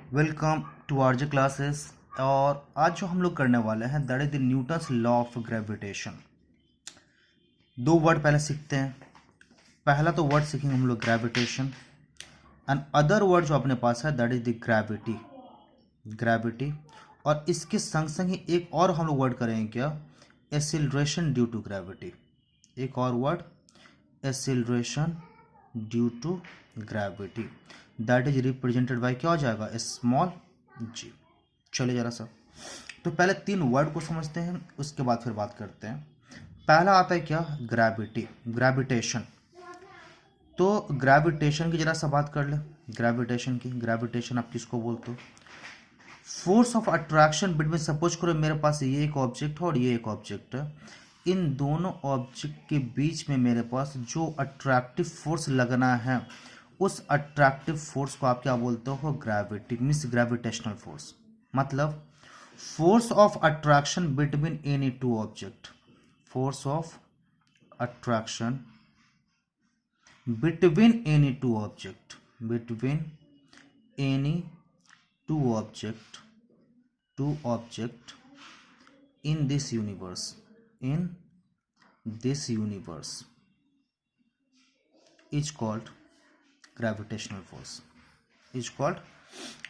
Welcome to RJ classes. और आज जो हम लोग करने वाले हैं that is the Newton's law of gravitation. दो वर्ड पहले सीखते हैं। पहला तो वर्ड सीखेंगे हम लोग ग्रेविटेशन एंड अदर वर्ड जो अपने पास है दैट इज द ग्रेविटी। और इसके संग संग ही एक और हम लोग वर्ड करेंगे क्या, एक्सीलरेशन ड्यू टू ग्रेविटी। एक और word acceleration due to gravity that is represented by क्या हो जाएगा, स्मॉल जी। चलिए जरा सा तो पहले तीन वर्ड को समझते हैं, उसके बाद फिर बात करते हैं। पहला आता है क्या, ग्रेविटेशन। तो ग्रेविटेशन की जरा सा बात कर ले। ग्रेविटेशन आप किसको बोलते हो? Force of attraction between, suppose करो मेरे पास ये एक ऑब्जेक्ट है और ये एक ऑब्जेक्ट है। इन दोनों ऑब्जेक्ट के बीच में मेरे पास जो अट्रैक्टिव फोर्स लगना है उस अट्रैक्टिव फोर्स को आप क्या बोलते हो, ग्रेविटी मीन्स ग्रेविटेशनल फोर्स। मतलब force of attraction between any two object, force of attraction between any two object, between any two object in this universe is called gravitational force, is called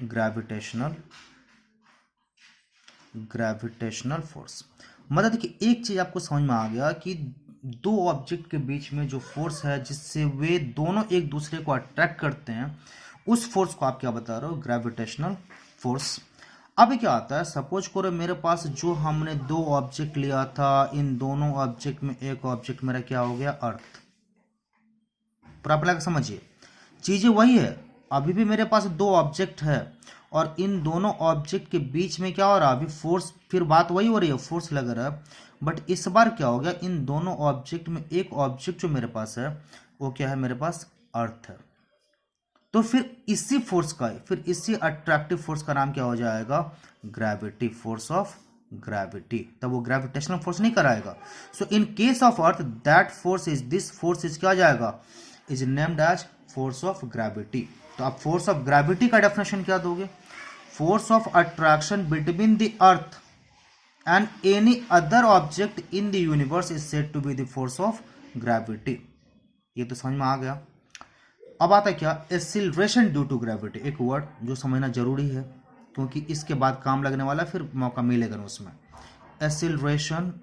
gravitational force। मतलब देखिए एक चीज आपको समझ में आ गया कि दो ऑब्जेक्ट के बीच में जो फोर्स है जिससे वे दोनों एक दूसरे को अट्रैक्ट करते हैं उस फोर्स को आप क्या बता रहे हो, ग्रेविटेशनल फोर्स। अब क्या आता है, सपोज करो मेरे पास जो हमने दो ऑब्जेक्ट लिया था, इन दोनों ऑब्जेक्ट में एक ऑब्जेक्ट मेरा क्या हो गया, अर्थ। प्रॉपर समझिए, चीजें वही है। अभी भी मेरे पास दो ऑब्जेक्ट है और इन दोनों ऑब्जेक्ट के बीच में क्या हो रहा है, अभी फोर्स, फिर बात वही हो रही है, फोर्स लग रहा है। बट इस बार क्या हो गया, इन दोनों ऑब्जेक्ट में एक ऑब्जेक्ट जो मेरे पास है वो क्या है, मेरे पास अर्थ है। तो फिर इसी फोर्स का, फिर इसी अट्रैक्टिव फोर्स का नाम क्या हो जाएगा, ग्रेविटी, फोर्स ऑफ ग्रेविटी। तब वो ग्रेविटेशनल फोर्स नहीं कराएगा। So in case of earth that force is, this force is क्या जाएगा, is named as force of gravity. तो आप फोर्स ऑफ ग्रेविटी का डेफिनेशन क्या दोगे, force of attraction between the earth and any other object in the universe is said to be the force of gravity. ये तो समझ में आ गया। अब आता है क्या, एक्सीलरेशन ड्यू टू ग्रेविटी। एक वर्ड जो समझना जरूरी है क्योंकि इसके बाद काम लगने वाला, फिर मौका मिलेगा उसमें। Acceleration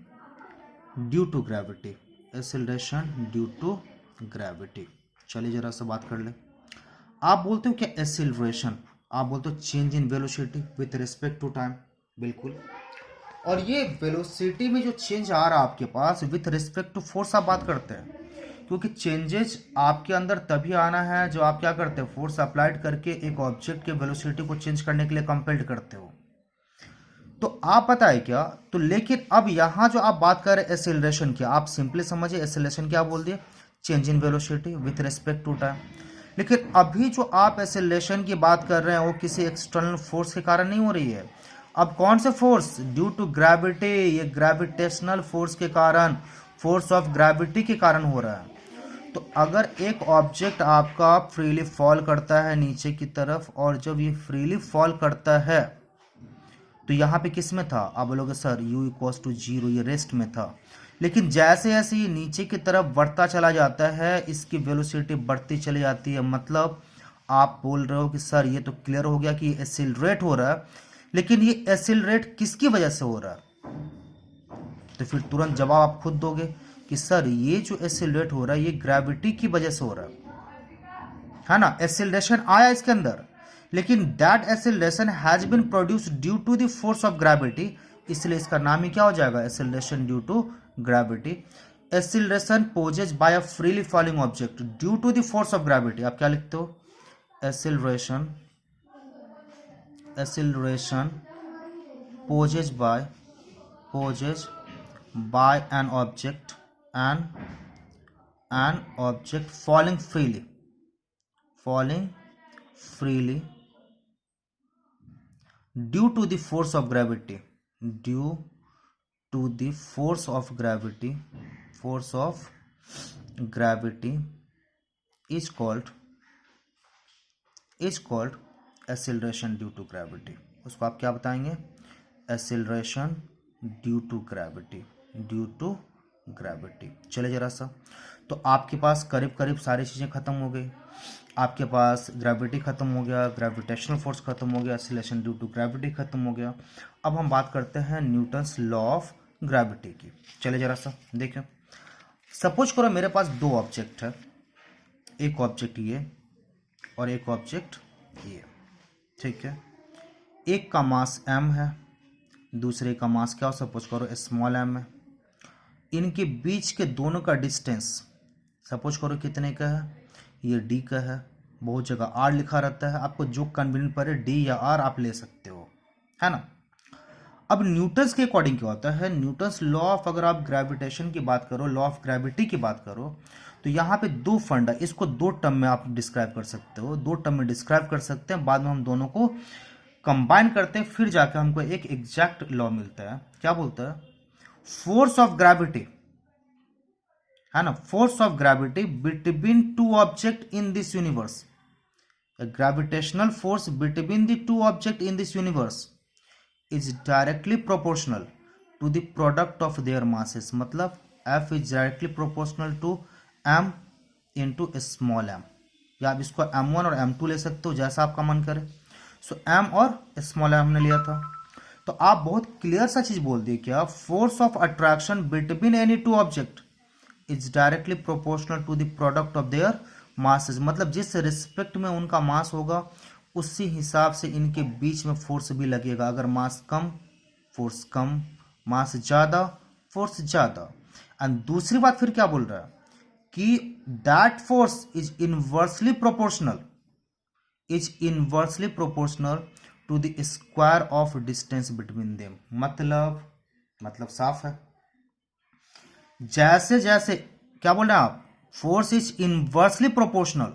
due to gravity, acceleration due to gravity. चलिए जरा सा बात कर ले। आप बोलते हो क्या एक्सीलरेशन, आप बोलते हो change in velocity with respect to time, बिल्कुल। और ये वेलोसिटी में जो चेंज आ रहा है आपके पास विथ रिस्पेक्ट टू फोर्स आप बात करते हैं, क्योंकि चेंजेस आपके अंदर तभी आना है जो आप क्या करते हो, फोर्स अप्लाइड करके एक ऑब्जेक्ट के वेलोसिटी को चेंज करने के लिए कंपेल्ड करते हो। तो आप पता है क्या, तो लेकिन अब यहां जो आप बात कर रहे हैं एक्सेलरेशन की, आप सिंपली समझिए एक्सेलरेशन क्या बोल दिए, change in velocity with respect to time. लेकिन अभी जो आप एक्सेलरेशन की बात कर रहे हैं वो किसी एक्सटर्नल फोर्स के कारण नहीं हो रही है। अब कौन से फोर्स, ड्यू टू ग्रेविटी, ये ग्रेविटेशनल फोर्स के कारण, फोर्स ऑफ ग्रेविटी के कारण हो रहा है। तो अगर एक ऑब्जेक्ट आपका फ्रीली फॉल करता है नीचे की तरफ, और जब ये फ्रीली फॉल करता है तो यहाँ पे किस में था, आप बोलोगे सर u इक्वल्स टू 0, ये रेस्ट में था। लेकिन जैसे जैसे ये नीचे की तरफ बढ़ता चला जाता है इसकी वेलोसिटी बढ़ती चली जाती है। मतलब आप बोल रहे हो कि सर ये तो क्लियर हो गया कि ये एक्सीलरेट हो रहा है, लेकिन ये एक्सीलरेट किसकी वजह से हो रहा है? तो फिर तुरंत जवाब आप खुद दोगे कि सर ये जो एक्सीलरेट हो रहा है ये ग्रेविटी की वजह से हो रहा है ना। एक्सीलरेशन आया इसके अंदर, लेकिन that acceleration has been produced due to the force of gravity, इसलिए इसका नाम ही क्या हो जाएगा, acceleration due to gravity. Acceleration possessed by a freely falling object due to the force of gravity. आप क्या लिखते हो, acceleration possessed by an object falling freely due to the force of gravity, is called acceleration due to gravity, उसको आप क्या बताएंगे? Acceleration due to gravity, due to gravity. चले जरा सा, तो आपके पास करीब करीब सारी चीज़ें खत्म हो गई। आपके पास ग्रेविटी खत्म हो गया, ग्रेविटेशनल फोर्स खत्म हो गया, एक्सीलरेशन ड्यू टू ग्रेविटी खत्म हो गया। अब हम बात करते हैं न्यूटन्स लॉ ऑफ ग्रेविटी की। चले जरा सा देखें, सपोज करो मेरे पास दो ऑब्जेक्ट है, एक ऑब्जेक्ट ये और एक ऑब्जेक्ट ये, ठीक है। एक का मास m है, दूसरे का मास क्या हो, सपोज करो स्मॉल m है। इनके बीच के दोनों का डिस्टेंस सपोज करो कितने का है, ये d का है। बहुत जगह r लिखा रहता है, आपको जो कन्वीनियंट पड़े d या r आप ले सकते हो, है ना। अब न्यूटन्स के अकॉर्डिंग क्या होता है, न्यूटन्स लॉ ऑफ, अगर आप ग्रेविटेशन की बात करो, लॉ ऑफ ग्रेविटी की बात करो, तो यहाँ पे दो फंडा, इसको दो टर्म में आप डिस्क्राइब कर सकते हो, दो टर्म में डिस्क्राइब कर सकते हैं। बाद में हम दोनों को कंबाइन करते हैं, फिर जाकर हमको एक एग्जैक्ट लॉ मिलता है। क्या बोलता है? फोर्स ऑफ ग्रेविटी, है ना, force of gravity between two object in this universe, gravitational force between the two object in this universe is directly proportional to the product of their masses. मतलब F is directly proportional to M into small m, या आप इसको M1 और M2 ले सकते हो, जैसा आपका मन करे। सो M और स्मॉल m ने लिया था, तो आप बहुत क्लियर सा चीज बोल दिए क्या, force of attraction between any two object is directly proportional to the product of their masses. मतलब जिस रिस्पेक्ट में उनका मास होगा, उसी हिसाब से इनके बीच में फोर्स भी लगेगा। अगर मास कम, फोर्स कम, मास ज्यादा, फोर्स ज्यादा। एंड दूसरी बात फिर क्या बोल रहा है कि that force is inversely proportional, to the square of distance between them. मतलब साफ है, जैसे जैसे क्या बोल रहे हैं आप, force is inversely proportional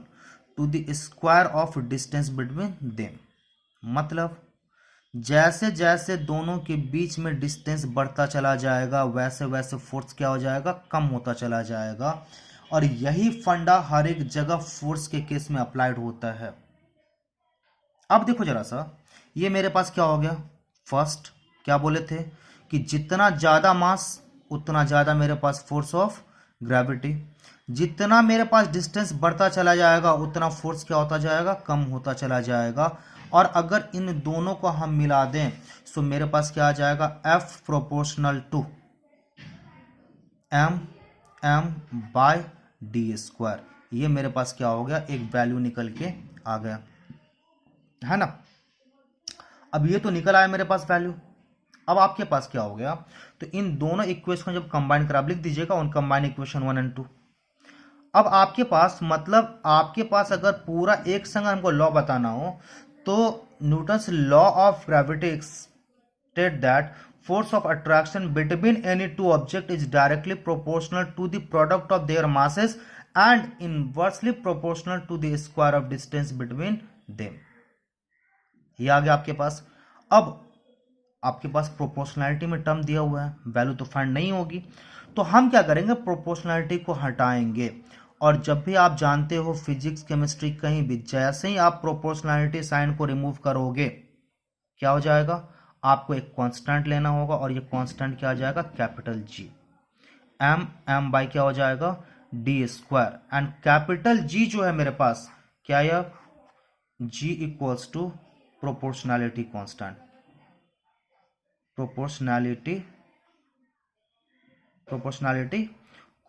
to the square of distance between them. मतलब जैसे जैसे दोनों के बीच में डिस्टेंस बढ़ता चला जाएगा, वैसे वैसे फोर्स क्या हो जाएगा, कम होता चला जाएगा। और यही फंडा हर एक जगह फोर्स के केस में अप्लाइड होता है। अब देखो जरा सा, ये मेरे पास क्या हो गया, फर्स्ट क्या बोले थे कि जितना ज्यादा मास उतना ज्यादा मेरे पास फोर्स ऑफ ग्रेविटी, जितना मेरे पास डिस्टेंस बढ़ता चला जाएगा उतना फोर्स क्या होता जाएगा, कम होता चला जाएगा। और अगर इन दोनों को हम मिला दें तो मेरे पास क्या आ जाएगा, F proportional to m by D square. ये मेरे पास क्या हो गया, एक वैल्यू निकल के आ गया, है ना। अब ये तो निकल आया मेरे पास वैल्यू। अब आपके पास क्या हो गया, तो इन दोनों इक्वेशन को जब कंबाइन कर, आप लिख दीजिएगा ऑन कंबाइन इक्वेशन 1 और 2। अब आपके पास, मतलब आपके पास अगर पूरा एक संग हमको लॉ बताना हो, तो Newton's law of gravity state that force of attraction between any two object is directly proportional to the product of their masses and inversely proportional to the square of distance between them। ये आ गया आपके पास। अब आपके पास proportionality में term दिया हुआ है, value तो फाइंड नहीं होगी, तो हम क्या करेंगे, प्रोपोर्शनैलिटी को हटाएंगे। और जब भी आप जानते हो फिजिक्स केमिस्ट्री कहीं भी, जैसे ही आप प्रोपोर्शनैलिटी साइन को रिमूव करोगे क्या हो जाएगा, आपको एक कांस्टेंट लेना होगा, और ये कांस्टेंट क्या आ जाएगा, कैपिटल G। m बाई क्या हो जाएगा, D square. And capital G जो है मेरे पास क्या है, G equals to proportionality constant, proportionality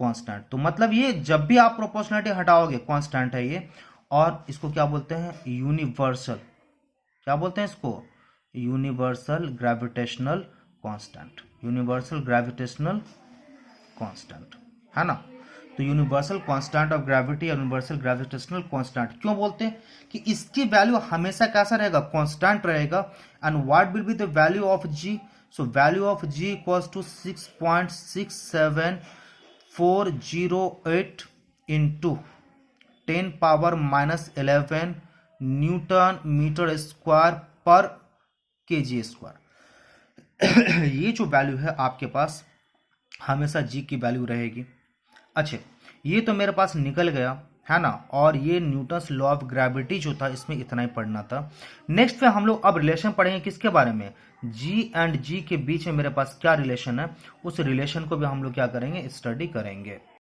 constant. तो मतलब ये जब भी आप प्रोपोर्शनैलिटी हटाओगे, कांस्टेंट है ये, और इसको क्या बोलते हैं, यूनिवर्सल, क्या बोलते हैं इसको, universal gravitational constant, universal gravitational constant, है ना। तो universal constant of gravity, universal gravitational constant क्यों बोलते हैं, कि इसकी वैल्यू हमेशा कैसा रहेगा, कांस्टेंट रहेगा। And what will be the value of G, so value of G equals to 6.67408 into 10⁻⁻11 newton metre square per kg square. ये जो वैल्यू है आपके पास हमेशा G की वैल्यू रहेगी। अच्छा, ये तो मेरे पास निकल गया, है ना। और ये न्यूटन्स लॉ ऑफ ग्रेविटी जो था इसमें इतना ही पढ़ना था। नेक्स्ट पे हम लोग अब रिलेशन पढ़ेंगे किसके बारे में, जी एंड जी के बीच में मेरे पास क्या रिलेशन है, उस रिलेशन को भी हम लोग क्या करेंगे, स्टडी करेंगे।